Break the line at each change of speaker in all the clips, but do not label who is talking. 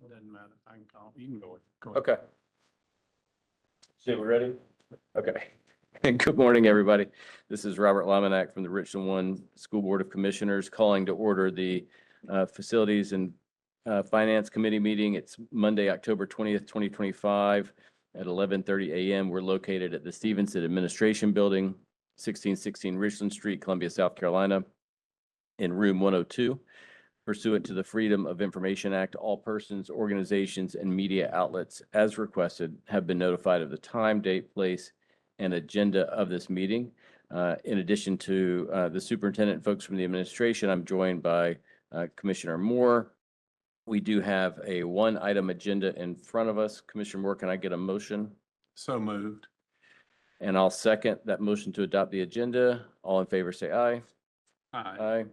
Doesn't matter. I can call. You can go ahead.
Okay. So we're ready? Okay. Good morning, everybody. This is Robert Laminack from the Richland One School Board of Commissioners calling to order the Facilities and Finance Committee meeting. It's Monday, October 20th, 2025 at 11:30 a.m. We're located at the Stevenson Administration Building, 1616 Richland Street, Columbia, South Carolina, in room 102. Pursuant to the Freedom of Information Act, all persons, organizations, and media outlets, as requested, have been notified of the time, date, place, and agenda of this meeting. In addition to the superintendent and folks from the administration, I'm joined by Commissioner Moore. We do have a one-item agenda in front of us. Commissioner Moore, can I get a motion?
So moved.
And I'll second that motion to adopt the agenda. All in favor, say aye.
Aye.
Aye.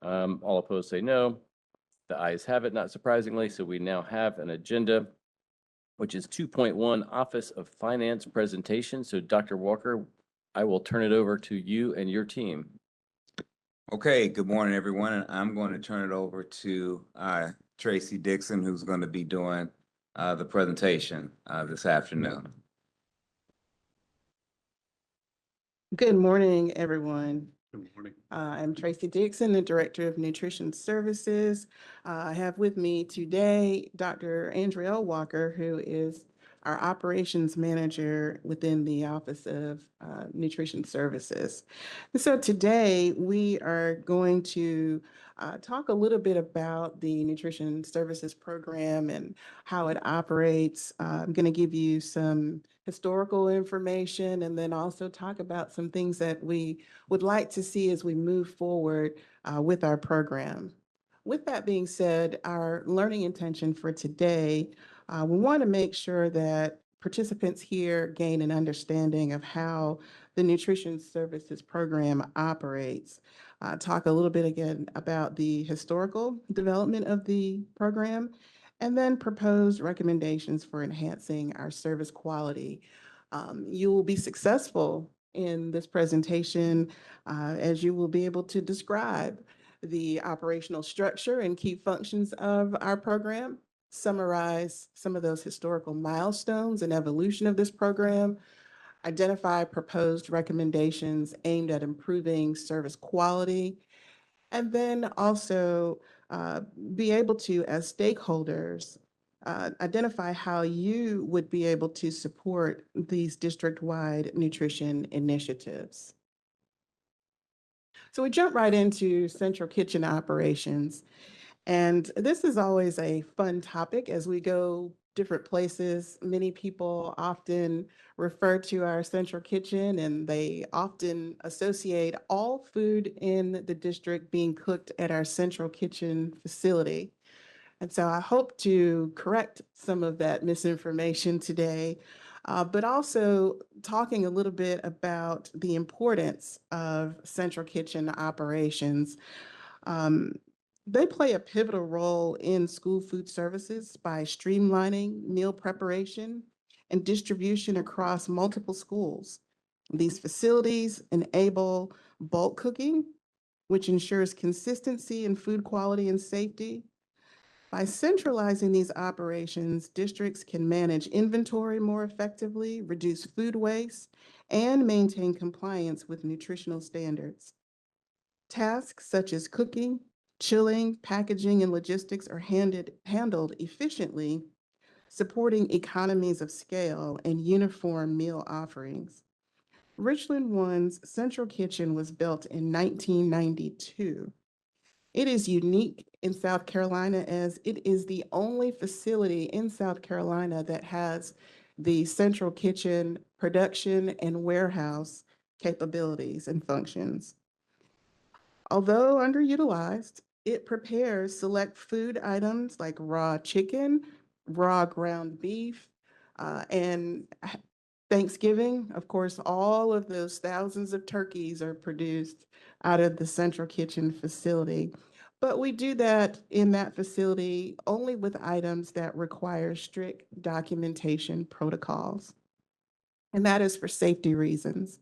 All opposed say no. The ayes have it, not surprisingly. So we now have an agenda, which is 2.1 Office of Finance presentation. So Dr. Walker, I will turn it over to you and your team.
Okay, good morning, everyone. And I'm going to turn it over to Tracy Dixon, who's going to be doing the presentation this afternoon.
Good morning, everyone.
Good morning.
I'm Tracy Dixon, the Director of Nutrition Services. I have with me today Dr. Andrea Walker, who is our Operations Manager within the Office of Nutrition Services. And so today we are going to talk a little bit about the Nutrition Services Program and how it operates. I'm going to give you some historical information and then also talk about some things that we would like to see as we move forward with our program. With that being said, our learning intention for today, we want to make sure that participants here gain an understanding of how the Nutrition Services Program operates. Talk a little bit again about the historical development of the program, and then propose recommendations for enhancing our service quality. You will be successful in this presentation as you will be able to describe the operational structure and key functions of our program, summarize some of those historical milestones and evolution of this program, identify proposed recommendations aimed at improving service quality, and then also be able to, as stakeholders, identify how you would be able to support these district-wide nutrition initiatives. So we jump right into central kitchen operations. And this is always a fun topic as we go different places. Many people often refer to our central kitchen and they often associate all food in the district being cooked at our central kitchen facility. And so I hope to correct some of that misinformation today, but also talking a little bit about the importance of central kitchen operations. They play a pivotal role in school food services by streamlining meal preparation and distribution across multiple schools. These facilities enable bulk cooking, which ensures consistency in food quality and safety. By centralizing these operations, districts can manage inventory more effectively, reduce food waste, and maintain compliance with nutritional standards. Tasks such as cooking, chilling, packaging, and logistics are handled efficiently, supporting economies of scale and uniform meal offerings. Richland One's central kitchen was built in 1992. It is unique in South Carolina as it is the only facility in South Carolina that has the central kitchen production and warehouse capabilities and functions. Although underutilized, it prepares select food items like raw chicken, raw ground beef, and Thanksgiving. Of course, all of those thousands of turkeys are produced out of the central kitchen facility. But we do that in that facility only with items that require strict documentation protocols. And that is for safety reasons.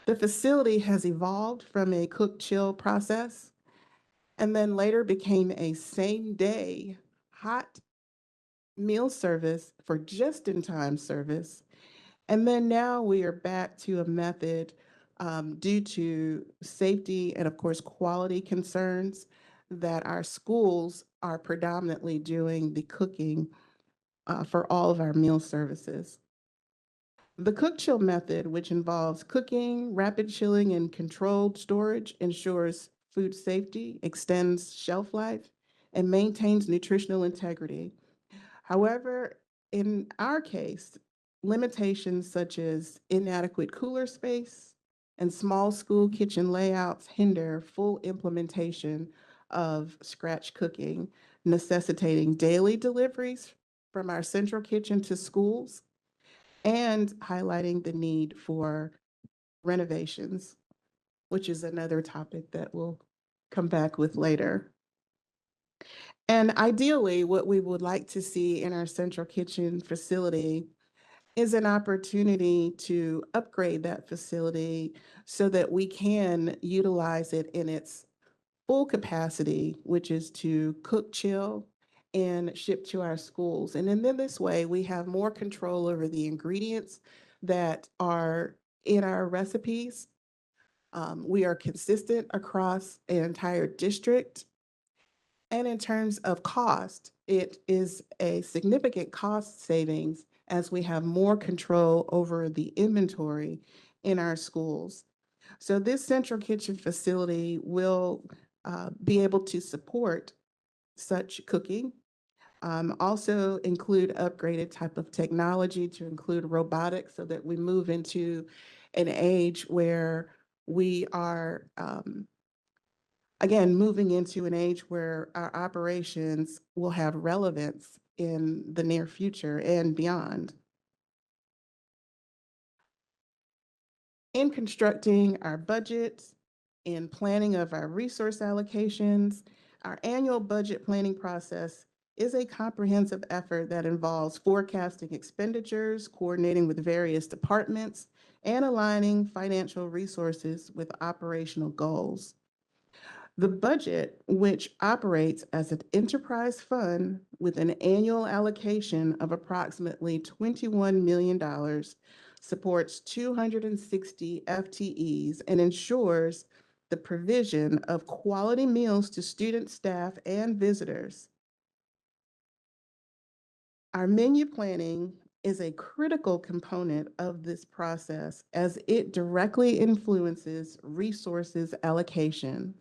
The facility has evolved from a cook-chill process and then later became a same-day hot meal service for just-in-time service. And then now we are back to a method due to safety and, of course, quality concerns that our schools are predominantly doing the cooking for all of our meal services. The cook chill method, which involves cooking, rapid chilling, and controlled storage, ensures food safety, extends shelf life, and maintains nutritional integrity. However, in our case, limitations such as inadequate cooler space and small school kitchen layouts hinder full implementation of scratch cooking, necessitating daily deliveries from our central kitchen to schools and highlighting the need for renovations, which is another topic that we'll come back with later. And ideally, what we would like to see in our central kitchen facility is an opportunity to upgrade that facility so that we can utilize it in its full capacity, which is to cook, chill, and ship to our schools. And then this way, we have more control over the ingredients that are in our recipes. We are consistent across an entire district. And in terms of cost, it is a significant cost savings as we have more control over the inventory in our schools. So this central kitchen facility will be able to support such cooking. Also include upgraded type of technology to include robotics so that we move into an age where we are again, moving into an age where our operations will have relevance in the near future and beyond. In constructing our budgets, in planning of our resource allocations, our annual budget planning process is a comprehensive effort that involves forecasting expenditures, coordinating with various departments, and aligning financial resources with operational goals. The budget, which operates as an enterprise fund with an annual allocation of approximately $21 million, supports 260 FTEs and ensures the provision of quality meals to students, staff, and visitors. Our menu planning is a critical component of this process as it directly influences resources allocation.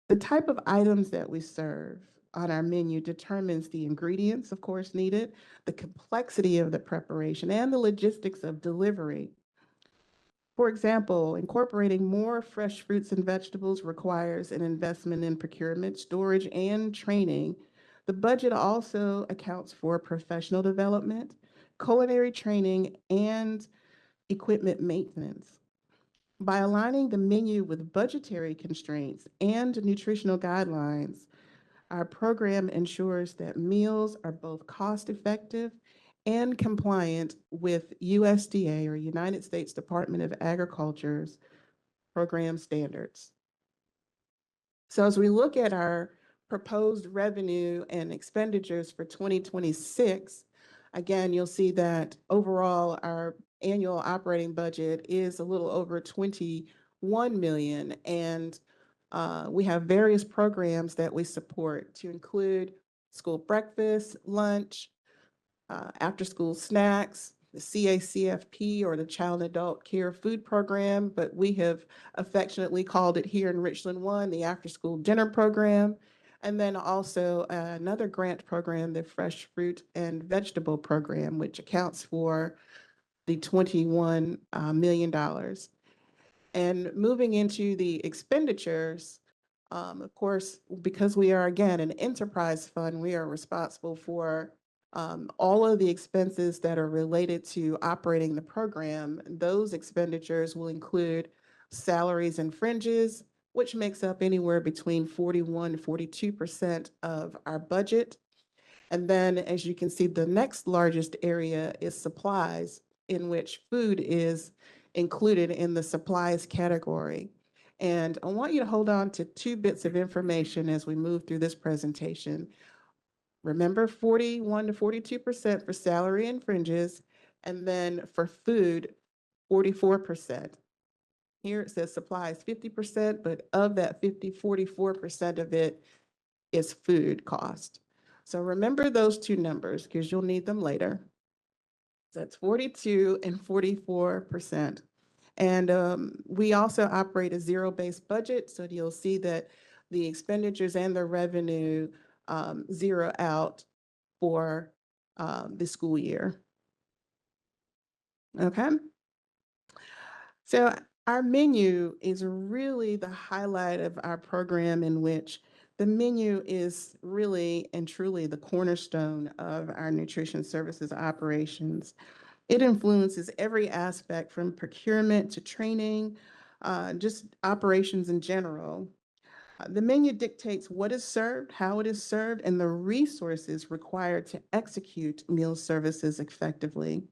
The type of items that we serve on our menu determines the ingredients, of course, needed, the complexity of the preparation, and the logistics of delivery. For example, incorporating more fresh fruits and vegetables requires an investment in procurement, storage, and training. The budget also accounts for professional development, culinary training, and equipment maintenance. By aligning the menu with budgetary constraints and nutritional guidelines, our program ensures that meals are both cost-effective and compliant with USDA or United States Department of Agriculture's program standards. So as we look at our proposed revenue and expenditures for 2026, again, you'll see that overall our annual operating budget is a little over 21 million, and we have various programs that we support to include school breakfast, lunch, after-school snacks, the CACFP or the Child and Adult Care Food Program, but we have affectionately called it here in Richland 1, the After-School Dinner Program, and then also another grant program, the Fresh Fruit and Vegetable Program, which accounts for the $21 million. And moving into the expenditures, of course, because we are, again, an enterprise fund, we are responsible for all of the expenses that are related to operating the program. Those expenditures will include salaries and fringes, which makes up anywhere between 41 to 42% of our budget. And then, as you can see, the next largest area is supplies, in which food is included in the supplies category. And I want you to hold on to two bits of information as we move through this presentation. Remember, 41 to 42% for salary and fringes, and then for food, 44%. Here it says supplies 50%, but of that 44% of it is food cost. So remember those two numbers because you'll need them later. That's 42 and 44%. And we also operate a zero-based budget, so you'll see that the expenditures and the revenue zero out for the school year. Okay. So our menu is really the highlight of our program, in which the menu is really and truly the cornerstone of our nutrition services operations. It influences every aspect from procurement to training, just operations in general. The menu dictates what is served, how it is served, and the resources required to execute meal services effectively.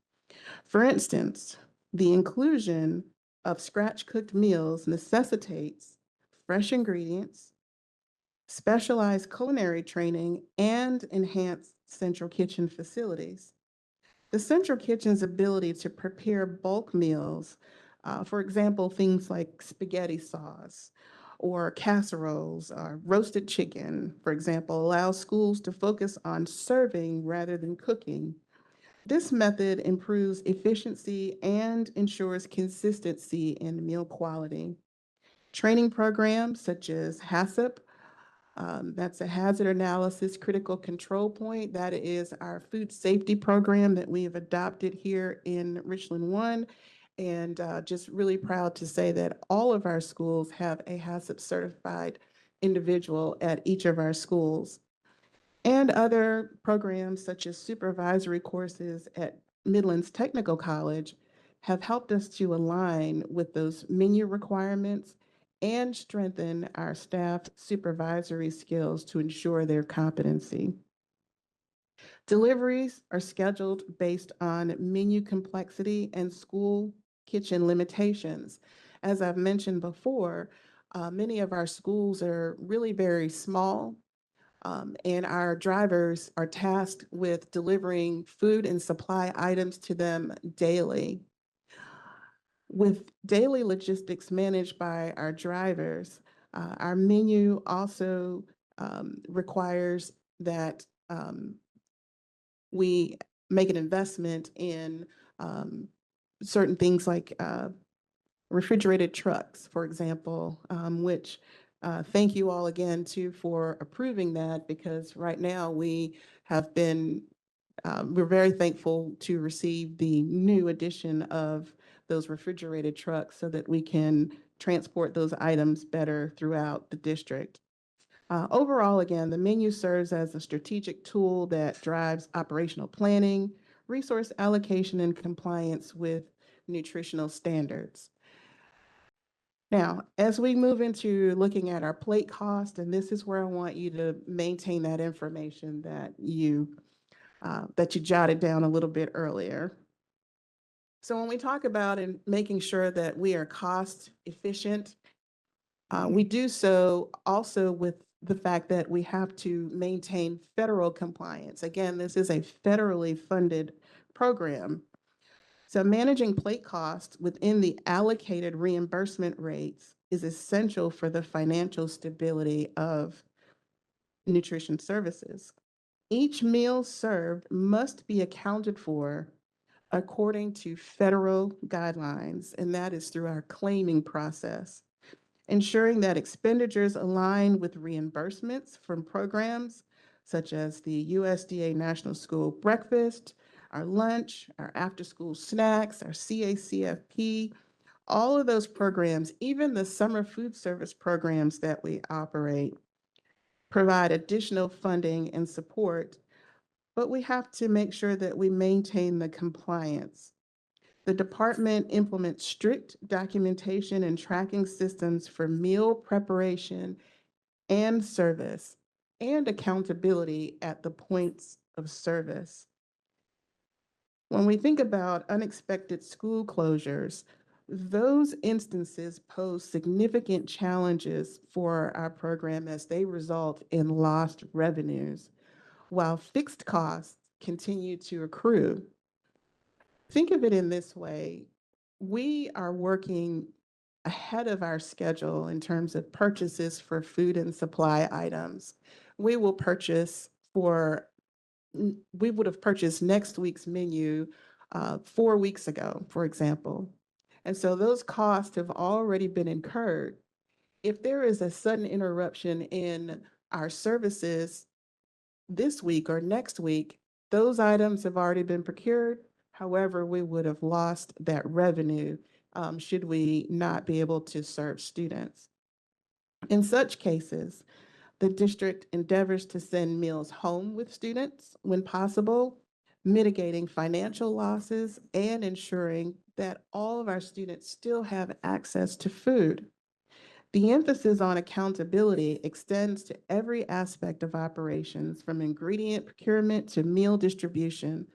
For instance, the inclusion of scratch-cooked meals necessitates fresh ingredients, specialized culinary training, and enhanced central kitchen facilities. The central kitchen's ability to prepare bulk meals, for example, things like spaghetti sauce or casseroles, roasted chicken, for example, allows schools to focus on serving rather than cooking. This method improves efficiency and ensures consistency in meal quality. Training programs such as HACCP, that's a hazard analysis critical control point. That is our food safety program that we have adopted here in Richland 1. And just really proud to say that all of our schools have a HACCP certified individual at each of our schools. And other programs such as supervisory courses at Midlands Technical College have helped us to align with those menu requirements and strengthen our staff supervisory skills to ensure their competency. Deliveries are scheduled based on menu complexity and school kitchen limitations. As I've mentioned before, many of our schools are really very small, and our drivers are tasked with delivering food and supply items to them daily. With daily logistics managed by our drivers, our menu also requires that we make an investment in certain things like refrigerated trucks, for example, which thank you all again too for approving that, because right now we have been, we're very thankful to receive the new addition of those refrigerated trucks so that we can transport those items better throughout the district. Overall, again, the menu serves as a strategic tool that drives operational planning, resource allocation, and compliance with nutritional standards. Now, as we move into looking at our plate cost, and this is where I want you to maintain that information that you jotted down a little bit earlier. So when we talk about and making sure that we are cost efficient, we do so also with the fact that we have to maintain federal compliance. Again, this is a federally funded program. So managing plate costs within the allocated reimbursement rates is essential for the financial stability of nutrition services. Each meal served must be accounted for according to federal guidelines, and that is through our claiming process, ensuring that expenditures align with reimbursements from programs such as the USDA National School Breakfast, our lunch, our after-school snacks, our CACFP, all of those programs, even the summer food service programs that we operate, provide additional funding and support, but we have to make sure that we maintain the compliance. The department implements strict documentation and tracking systems for meal preparation and service, and accountability at the points of service. When we think about unexpected school closures, those instances pose significant challenges for our program as they result in lost revenues. while fixed costs continue to accrue. Think of it in this way. We are working ahead of our schedule in terms of purchases for food and supply items. We will purchase for, we would have purchased next week's menu 4 weeks ago, for example. And so those costs have already been incurred. If there is a sudden interruption in our services this week or next week, those items have already been procured. However, we would have lost that revenue should we not be able to serve students. In such cases, the district endeavors to send meals home with students when possible, mitigating financial losses and ensuring that all of our students still have access to food. The emphasis on accountability extends to every aspect of operations, from ingredient procurement to meal distribution.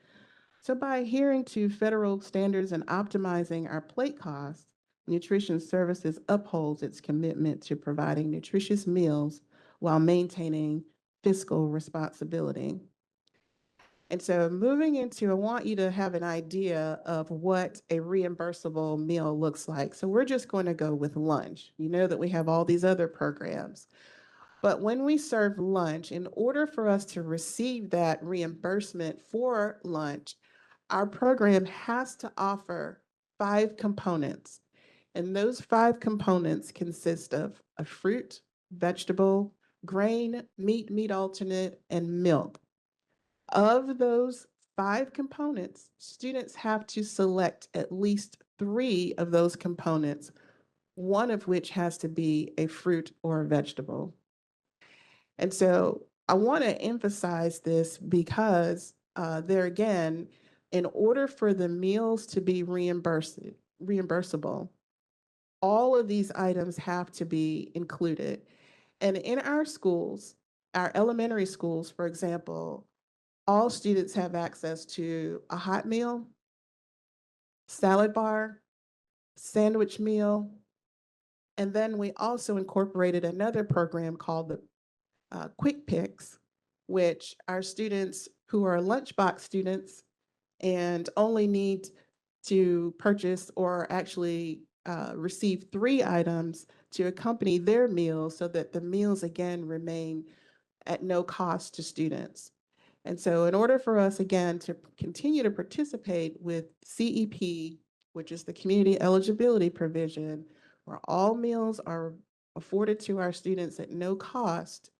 So by adhering to federal standards and optimizing our plate costs, Nutrition Services upholds its commitment to providing nutritious meals while maintaining fiscal responsibility. And so moving into, I want you to have an idea of what a reimbursable meal looks like. So we're just going to go with lunch. You know that we have all these other programs. But when we serve lunch, in order for us to receive that reimbursement for lunch, our program has to offer 5 components. And those 5 components consist of a fruit, vegetable, grain, meat alternate, and milk. Of those 5 components, students have to select at least 3 of those components, one of which has to be a fruit or a vegetable. And so I want to emphasize this because there again, in order for the meals to be reimbursable, all of these items have to be included. And in our schools, our elementary schools, for example, all students have access to a hot meal, salad bar, sandwich meal, and then we also incorporated another program called the Quick Picks, which our students who are lunchbox students and only need to purchase or actually receive 3 items to accompany their meals so that the meals again remain at no cost to students. And so in order for us, again, to continue to participate with CEP, which is the community eligibility provision, where all meals are afforded to our students at no cost,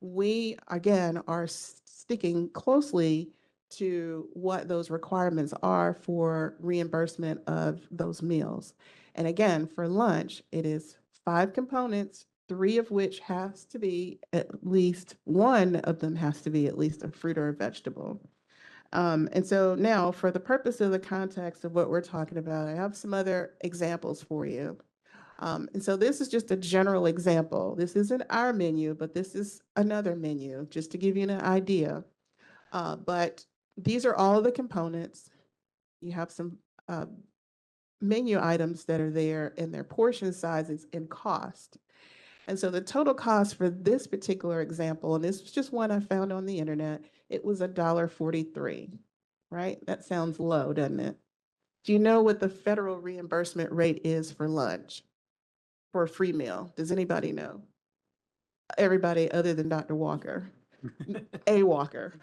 we, again, are sticking closely to what those requirements are for reimbursement of those meals. And again, for lunch, it is 5 components, 3 of which has to be at least, one of them has to be at least a fruit or a vegetable. And so now, for the purpose of the context of what we're talking about, I have some other examples for you. And so this is just a general example. This isn't our menu, but this is another menu, just to give you an idea. But these are all of the components. You have some menu items that are there and their portion sizes and cost. And so the total cost for this particular example, and this was just one I found on the internet, it was $1.43, right? That sounds low, doesn't it? Do you know what the federal reimbursement rate is for lunch, for a free meal? Does anybody know? Everybody other than Dr. Walker. A Walker.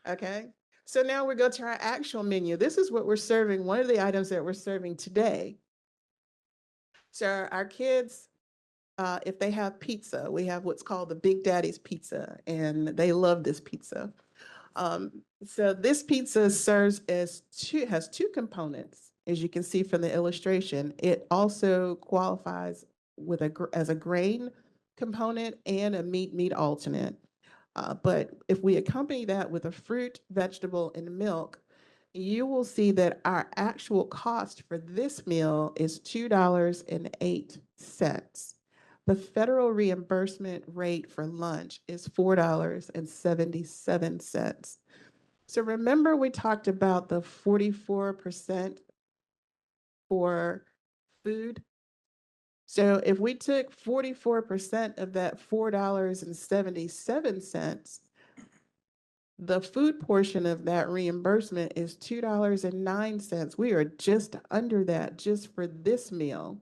Okay, so now we go to our actual menu. This is what we're serving, one of the items that we're serving today. So our kids, if they have pizza, we have what's called the Big Daddy's Pizza, and they love this pizza. So this pizza serves as has 2 components, as you can see from the illustration. It also qualifies with as a grain component and a meat alternate. But if we accompany that with a fruit, vegetable, and milk, you will see that our actual cost for this meal is $2.08. The federal reimbursement rate for lunch is $4.77. So remember we talked about the 44% for food So if we took 44% of that $4.77, the food portion of that reimbursement is $2.09. We are just under that just for this meal.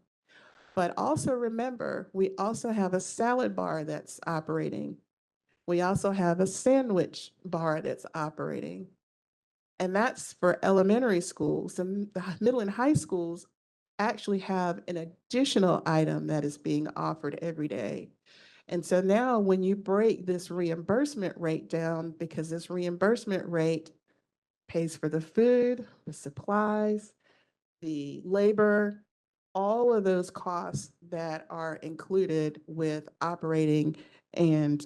But also remember, we also have a salad bar that's operating. We also have a sandwich bar that's operating. And that's for elementary schools. And the middle and high schools actually have an additional item that is being offered every day. And so now when you break this reimbursement rate down, because this reimbursement rate pays for the food, the supplies, the labor, all of those costs that are included with operating and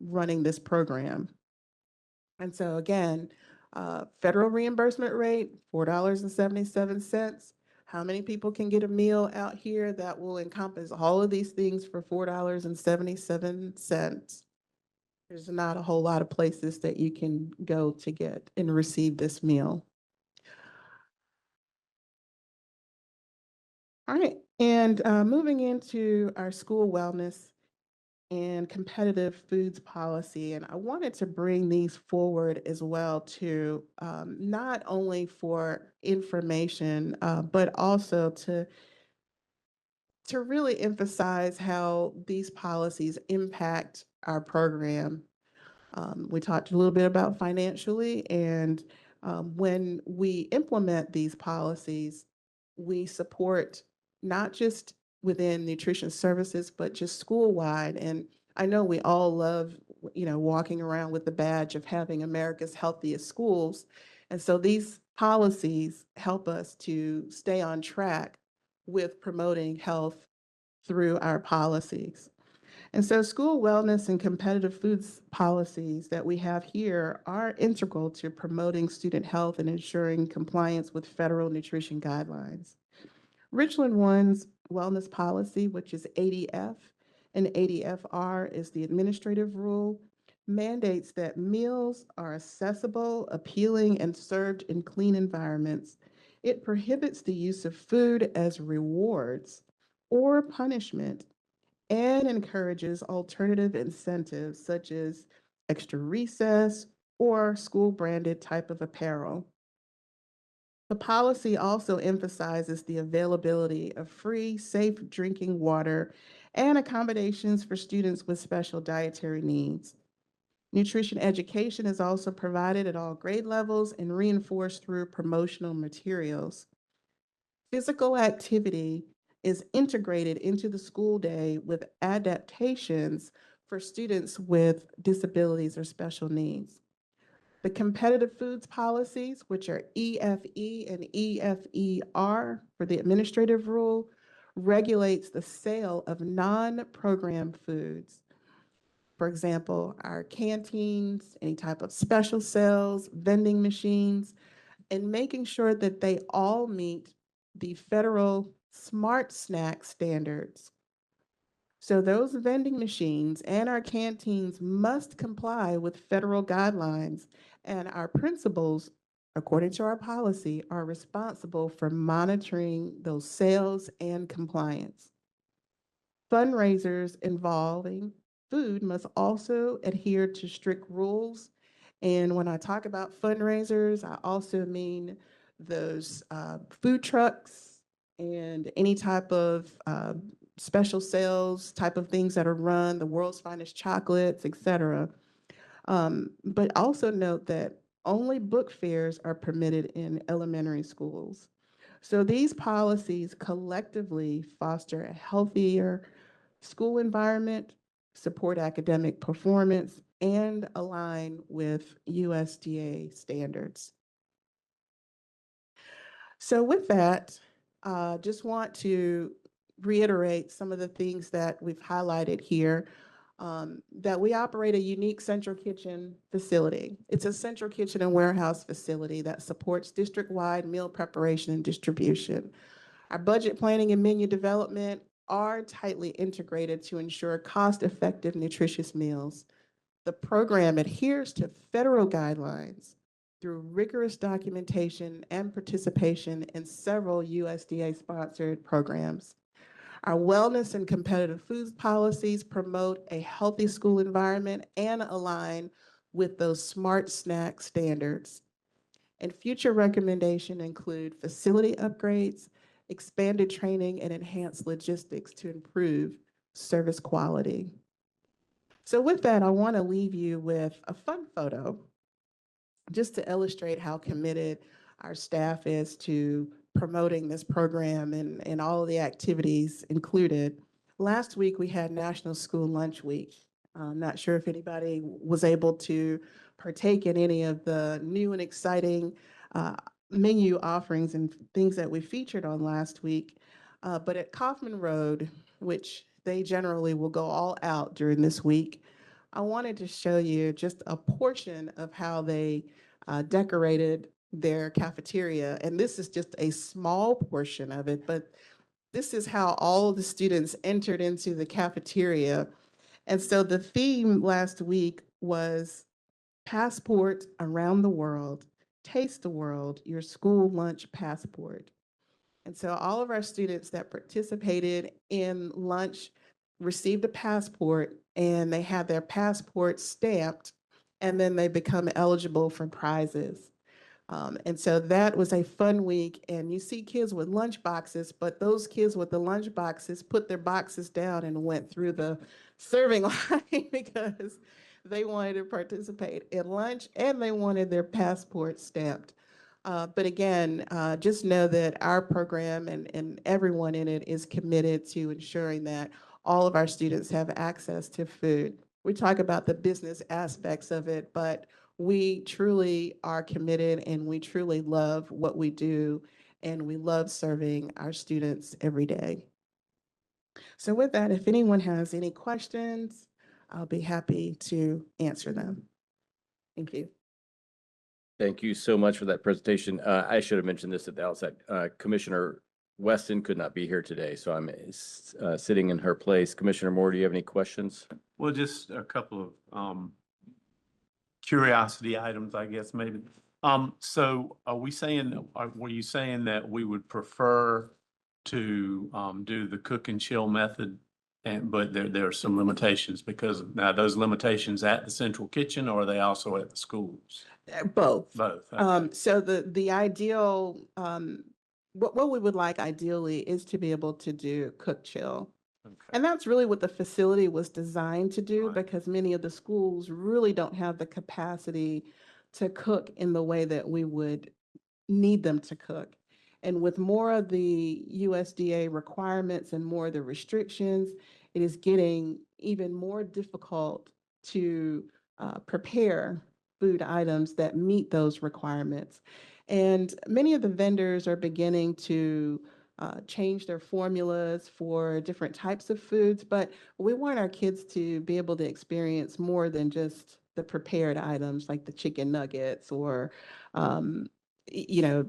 running this program. And so again, federal reimbursement rate, $4.77. How many people can get a meal out here that will encompass all of these things for $4.77? There's not a whole lot of places that you can go to get and receive this meal. All right, and moving into our school wellness and competitive foods policy. And I wanted to bring these forward as well to not only for information, but also to really emphasize how these policies impact our program. We talked a little bit about financially, and when we implement these policies, we support not just within nutrition services, but just school-wide. And I know we all love, walking around with the badge of having America's healthiest schools. And so these policies help us to stay on track with promoting health through our policies. And so school wellness and competitive foods policies that we have here are integral to promoting student health and ensuring compliance with federal nutrition guidelines. Richland One's wellness policy, which is ADF, and ADFR is the administrative rule, mandates that meals are accessible, appealing, and served in clean environments. It prohibits the use of food as rewards or punishment and encourages alternative incentives such as extra recess or school branded type of apparel. The policy also emphasizes the availability of free, safe drinking water and accommodations for students with special dietary needs. Nutrition education is also provided at all grade levels and reinforced through promotional materials. Physical activity is integrated into the school day with adaptations for students with disabilities or special needs. The competitive foods policies, which are EFE and EFER for the administrative rule, regulates the sale of non-program foods. For example, our canteens, any type of special sales, vending machines, and making sure that they all meet the federal smart snack standards. So those vending machines and our canteens must comply with federal guidelines, and our principals, according to our policy, are responsible for monitoring those sales and compliance. Fundraisers involving food must also adhere to strict rules. And when I talk about fundraisers, I also mean those food trucks and any type of special sales type of things that are run, the world's finest chocolates, etc. But also note that only book fairs are permitted in elementary schools. So these policies collectively foster a healthier school environment, support academic performance, and align with USDA standards. So with that, just want to reiterate some of the things that we've highlighted here, that we operate a unique central kitchen facility. It's a central kitchen and warehouse facility that supports district-wide meal preparation and distribution. Our budget planning and menu development are tightly integrated to ensure cost-effective, nutritious meals. The program adheres to federal guidelines through rigorous documentation and participation in several USDA-sponsored programs. Our wellness and competitive foods policies promote a healthy school environment and align with those smart snack standards. And future recommendations include facility upgrades, expanded training, and enhanced logistics to improve service quality. So with that, I want to leave you with a fun photo just to illustrate how committed our staff is to promoting this program and all of the activities included. Last week, we had National School Lunch Week. I'm not sure if anybody was able to partake in any of the new and exciting menu offerings and things that we featured on last week. But at Kaufman Road, which they generally will go all out during this week, I wanted to show you just a portion of how they decorated their cafeteria. And this is just a small portion of it, but this is how all the students entered into the cafeteria. And so the theme last week was Passport Around the World, Taste the World, Your School Lunch Passport. And so all of our students that participated in lunch received a passport, and they had their passport stamped, and then they become eligible for prizes. And so that was a fun week. And you see kids with lunch boxes, but those kids with the lunch boxes put their boxes down and went through the serving line because they wanted to participate in lunch and they wanted their passport stamped. But again, just know that our program and everyone in it is committed to ensuring that all of our students have access to food. We talk about the business aspects of it, but we truly are committed and we truly love what we do, and we love serving our students every day. So with that, if anyone has any questions, I'll be happy to answer them. Thank you.
Thank you so much for that presentation. I should have mentioned this at the outset. Commissioner Weston could not be here today, so I'm sitting in her place. Commissioner Moore, do you have any questions?
Well, just a couple of curiosity items, I guess, maybe. So are we saying, were you saying that we would prefer to do the cook and chill method? But there are some limitations, because now those limitations at the central kitchen, or are they also at the schools?
Both.
Both. Okay.
So the ideal, what we would like ideally is to be able to do cook chill.
Okay.
And that's really what the facility was designed to do,
Right.
because many of the schools really don't have the capacity to cook in the way that we would need them to cook. And with more of the USDA requirements and more of the restrictions, it is getting even more difficult to prepare food items that meet those requirements. And many of the vendors are beginning to change their formulas for different types of foods, but we want our kids to be able to experience more than just the prepared items like the chicken nuggets or, you know,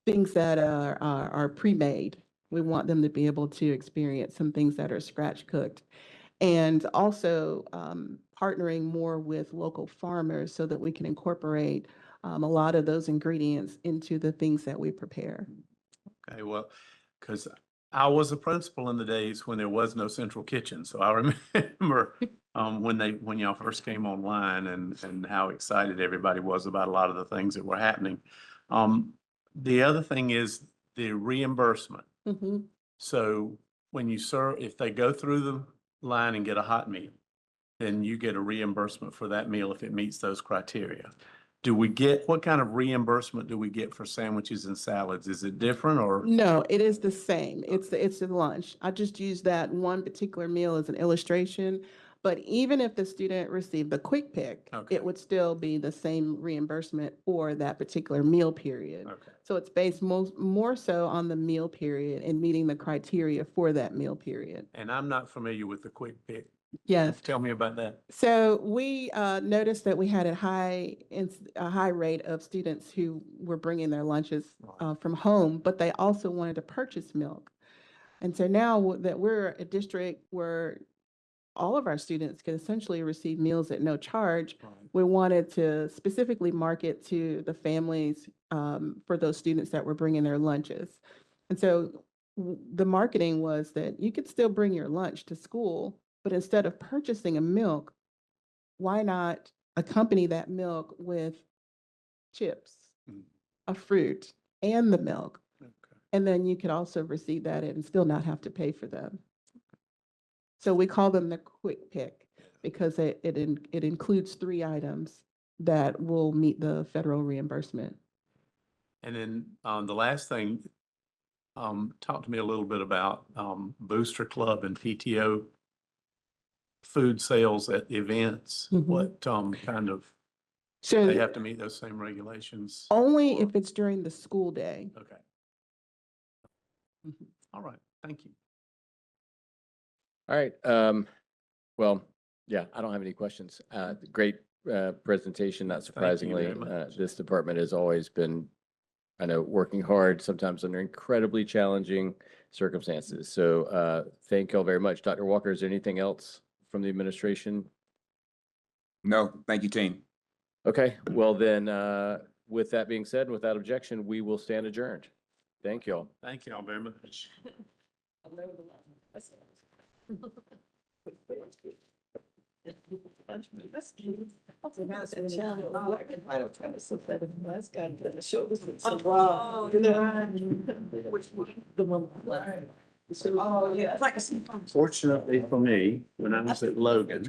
things that are pre-made. We want them to be able to experience some things that are scratch cooked. And also partnering more with local farmers so that we can incorporate a lot of those ingredients into the things that we prepare.
Okay, well, because I was a principal in the days when there was no central kitchen, so I remember when y'all first came online and how excited everybody was about a lot of the things that were happening. The other thing is the reimbursement.
Mhm.
So when you serve, if they go through the line and get a hot meal, then you get a reimbursement for that meal if it meets those criteria. What kind of reimbursement do we get for sandwiches and salads? Is it different, or?
No, it is the same. It's the lunch. I just used that one particular meal as an illustration. But even if the student received the quick pick,
Okay.
it would still be the same reimbursement for that particular meal period.
Okay.
So it's based more so on the meal period and meeting the criteria for that meal period.
And I'm not familiar with the quick pick.
Yes.
Tell me about that.
So we noticed that we had a high rate of students who were bringing their lunches from home, but they also wanted to purchase milk. And so now that we're a district where all of our students can essentially receive meals at no charge,
Right.
we wanted to specifically market to the families for those students that were bringing their lunches. And so the marketing was that you could still bring your lunch to school, but instead of purchasing a milk, why not accompany that milk with chips,
Mm.
a fruit, and the milk?
Okay.
And then you could also receive that and still not have to pay for them. So we call them the quick pick because it includes 3 items that will meet the federal reimbursement.
And then, the last thing, talk to me a little bit about, Booster Club and PTO food sales at events.
Mhm.
What, kind of,
So
they have to meet those same regulations?
only if it's during the school day.
Okay.
Mhm.
All right. Thank you.
All right, well, yeah, I don't have any questions. Great, presentation, not
Thank you
surprisingly.
very much.
This department has always been, I know, working hard, sometimes under incredibly challenging circumstances. So, thank you all very much. Dr. Walker, is there anything else from the administration?
No, thank you, team.
Okay, well then, with that being said, without objection, we will stand adjourned. Thank you all.
Thank you all very much.
Oh, yeah.
Fortunately for me, when I was at Logan,